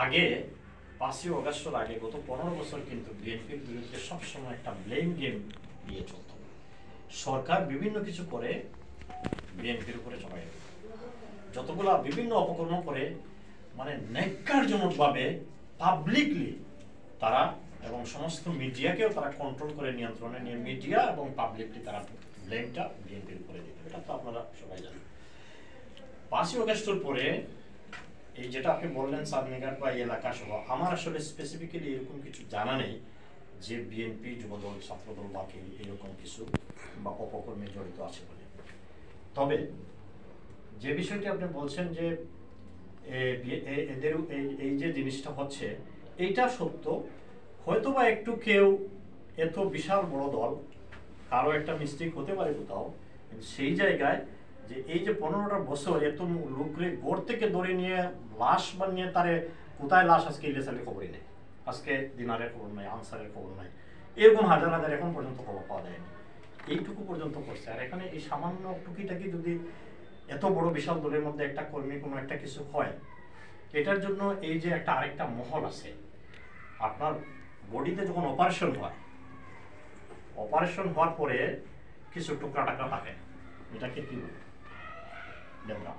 আগে 5ই অগাস্টের আগে গত 15 বছর কিন্তু বিএনপির বিরুদ্ধে সবসময় একটা ব্লেম গেম দিয়ে চলত। সরকার বিভিন্ন কিছু করে বিএনপির উপরে চাপাই দেয়, যতগুলা বিভিন্ন অপকর্ম করে, মানে ন্যাক্কারজনকভাবে পাবলিকলি তারা এবং সমস্ত মিডিয়াকেও তারা কন্ট্রোল করে নিয়ন্ত্রণে নিয়ে মিডিয়া এবং পাবলিকলি তারা ব্লেমটা বিএনপির উপরে দিত। এটা তো আপনারা সবাই জানেন। 5ই অগাস্টের পরে এই যেটা আপনি বললেন সাবনিগার বা এলাকা সহ, আমার আসলে স্পেসিফিক্যালি এরকম কিছু জানা নেই যে বিএনপি, যুবদল, ছাত্রদল বাকি এরকম কিছু বা অপকর্মে জড়িত আছে বলে। তবে যে বিষয়টি আপনি বলছেন যে এদের এই যে জিনিসটা হচ্ছে, এইটা সত্য। হয়তোবা একটু কেউ এত বিশাল বড় দল কারো একটা মিস্টেক হতে পারে কোথাও, কিন্তু সেই জায়গায় যে এই যে 15টা বছর এত লোকরে গড় থেকে ধরে নিয়ে লাশ বানিয়ে তারে কোথায় লাশ আজকে ইলেসালের খবরই নেই, আজকে দিনারের খবর নাই, আনসারের খবর নাই, এরকম হাজার হাজার এখন পর্যন্ত খবর পাওয়া যায়নি। এইটুকু পর্যন্ত করছে। আর এখানে এই সামান্য টুকিটাকি যদি এত বড় বিশাল দলের মধ্যে একটা কর্মী কোনো একটা কিছু হয়, এটার জন্য এই যে একটা আরেকটা মহল আছে। আপনার বডিতে যখন অপারেশন হয়, অপারেশন হওয়ার পরে কিছু টুকরা টাকরা থাকে, এটাকে কি বলে, ডেবরা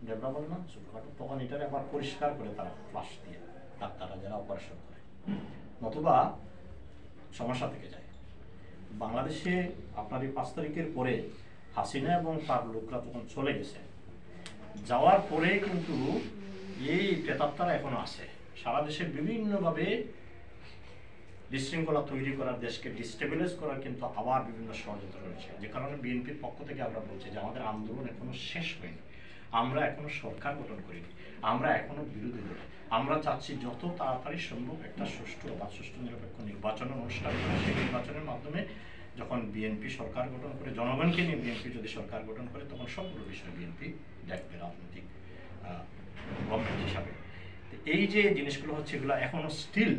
ডেবরা বলে না, ছোটখাটো। তখন এটারে আবার পরিষ্কার করে তারা ফ্লাশ দিয়ে ডাক্তাররা যারা অপারেশন করে, নতুবা সমস্যা থেকে যায়। বাংলাদেশে আপনার এই 5 তারিখের পরে হাসিনা এবং তার লোকরা তখন চলে গেছে, যাওয়ার পরে কিন্তু এই প্রেতাত্মারা এখনো আছে সারা দেশে বিভিন্নভাবে বিশৃঙ্খলা তৈরি করার, দেশকে ডিস্টেবিলাইজ করার কিন্তু আবার বিভিন্ন ষড়যন্ত্র রয়েছে। যে কারণে বিএনপির পক্ষ থেকে আমরা বলছি যে আমাদের আন্দোলন এখনো শেষ হয়নি, আমরা এখনো সরকার গঠন করিনি, আমরা এখনো বিরোধী দল। আমরা চাচ্ছি যত তাড়াতাড়ি সম্ভব একটা সুষ্ঠু বা সুষ্ঠু নিরপেক্ষ নির্বাচনের অনুষ্ঠান করে, সেই নির্বাচনের মাধ্যমে যখন বিএনপি সরকার গঠন করে, জনগণকে নিয়ে বিএনপি যদি সরকার গঠন করে, তখন সবগুলো বিষয় বিএনপি দেখবে রাজনৈতিক গভর্নমেন্ট হিসাবে। এই যে জিনিসগুলো হচ্ছে, এগুলো এখনো স্টিল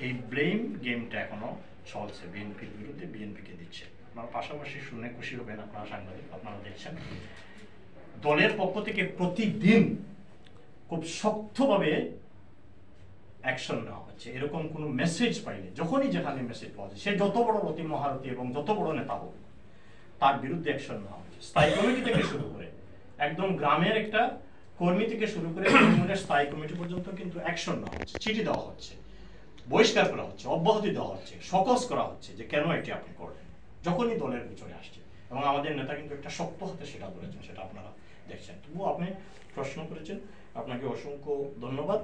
এই ব্লেম গেমটা এখনো চলছে, বিএনপির বিরুদ্ধে বিএনপিকে দিচ্ছে। আপনারা পাশাপাশি শুনে খুশি হবেন, আপনারা সাংবাদিক, আপনারা দেখছেন দলের পক্ষ থেকে প্রতিদিন খুব শক্তভাবে অ্যাকশন নেওয়া হচ্ছে। এরকম কোনো মেসেজ পাইনি, যখনই যেখানে মেসেজ পাওয়া যায়, সে যত বড় অতি মহারথী এবং যত বড় নেতা হোক, তার বিরুদ্ধে অ্যাকশন নেওয়া হচ্ছে। স্থায়ী কমিটি থেকে শুরু করে একদম গ্রামের একটা কর্মী থেকে শুরু করে স্থায়ী কমিটি পর্যন্ত কিন্তু অ্যাকশন নেওয়া হচ্ছে, চিঠি দেওয়া হচ্ছে, বহিষ্কার করা হচ্ছে, অব্যাহতি দেওয়া হচ্ছে, সকস করা হচ্ছে যে কেন এটি আপনি করলেন, যখনই দলের পিছনে আসছে। এবং আমাদের নেতা কিন্তু একটা শক্ত হাতে সেটা বলেছেন, সেটা আপনারা দেখছেন। তবুও আপনি প্রশ্ন করেছেন, আপনাকে অসংখ্য ধন্যবাদ।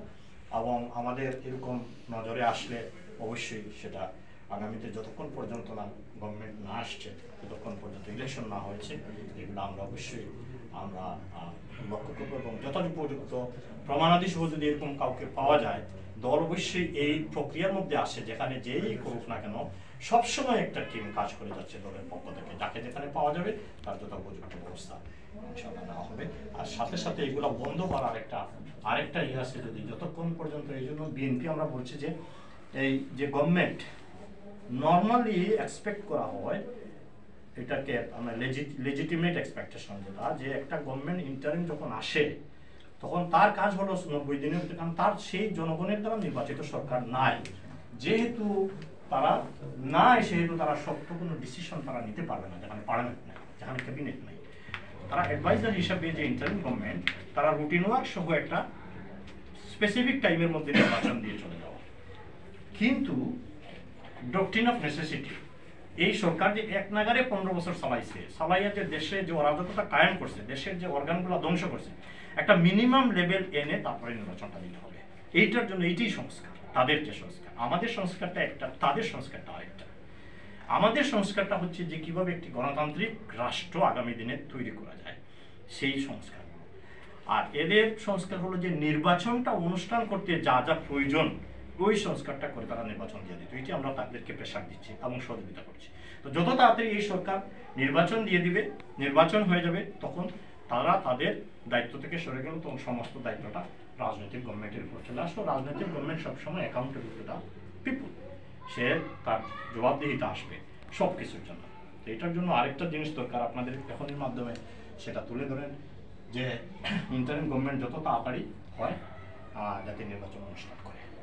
এবং আমাদের এরকম নজরে আসলে অবশ্যই সেটা আগামীতে যতক্ষণ পর্যন্ত না গভর্নমেন্ট না আসছে, ততক্ষণ পর্যন্ত ইলেকশন না হয়েছে, এগুলো আমরা অবশ্যই আমরা লক্ষ্য করবো। এবং যথোপযুক্ত প্রমাণাদি সহ যদি এরকম কাউকে পাওয়া যায়, দল অবশ্যই এই প্রক্রিয়ার মধ্যে আসে, যেখানে যেই করুক না কেন সবসময় একটা টিম কাজ করে যাচ্ছে দলের পক্ষ থেকে, যাকে যেখানে পাওয়া যাবে তার যথোপযুক্ত ব্যবস্থা ইনশাআল্লাহ নেওয়া হবে। আর সাথে সাথে এগুলো বন্ধ হওয়ার আরেকটা ইয়ে আছে, যদি যতক্ষণ পর্যন্ত, এই জন্য বিএনপি আমরা বলছি যে এই যে গভর্নমেন্ট নর্মালি এক্সপেক্ট করা হয়, এটাকে আমরা লেজিটিমেট এক্সপেকটেশন, যেটা যে একটা গভর্নমেন্ট ইন্টারিম যখন আসে তখন তার কাজ হলো 90 দিনের ভিতরে, কারণ তার সেই জনগণের দ্বারা নির্বাচিত সরকার নাই, যেহেতু তারা নাই, সেহেতু তারা শক্ত কোনো ডিসিশন তারা নিতে পারবে না, যেখানে পার্লামেন্ট নাই, যেখানে ক্যাবিনেট নাই। তারা অ্যাডভাইজার হিসাবে যে ইন্টারিম গভর্নমেন্ট, তারা রুটিন ওয়ার্ক সহ একটা স্পেসিফিক টাইমের মধ্যে নির্বাচন দিয়ে চলে যাওয়া। কিন্তু ডক্ট্রিন অফ নেসেসিটি, এই সরকার যে এক নাগারে 15 বছর চালাইয়া যে দেশে যে অরাজকতা কায়েম করছে, দেশের যে অর্গানগুলো ধ্বংস করছে, একটা মিনিমাম লেভেল এনে তারপরে নির্বাচনটা দিতে হবে। এইটার জন্য এইটাই সংস্কার, তাদের যে সংস্কার। আমাদের সংস্কারটা একটা, তাদের সংস্কারটা আরেকটা। আমাদের সংস্কারটা হচ্ছে যে কিভাবে একটি গণতান্ত্রিক রাষ্ট্র আগামী দিনে তৈরি করা যায়, সেই সংস্কার। আর এদের সংস্কার হলো যে নির্বাচনটা অনুষ্ঠান করতে যা যা প্রয়োজন, ওই সংস্কারটা করে তারা নির্বাচন দিয়ে দিত। এটি আমরা তাদেরকে প্রেশার দিচ্ছি এবং সহযোগিতা করছি। তো যত তাড়াতাড়ি এই সরকার নির্বাচন দিয়ে দিবে, নির্বাচন হয়ে যাবে, তখন তারা তাদের দায়িত্ব থেকে সরে গেল, তখন সমস্ত দায়িত্বটা রাজনৈতিক গভর্নমেন্টের উপর চলে আসলো। রাজনৈতিক গভর্নমেন্ট সবসময় অ্যাকাউন্টেবল টু দ্য পিপুল, সে তার জবাবদিহিতা আসবে সব কিছুর জন্য। তো এটার জন্য আরেকটা জিনিস দরকার, আপনাদের এখনের মাধ্যমে সেটা তুলে ধরেন যে ইন্টারিম গভর্নমেন্ট যত তাড়াতাড়ি হয় যাতে নির্বাচন অনুষ্ঠান করে।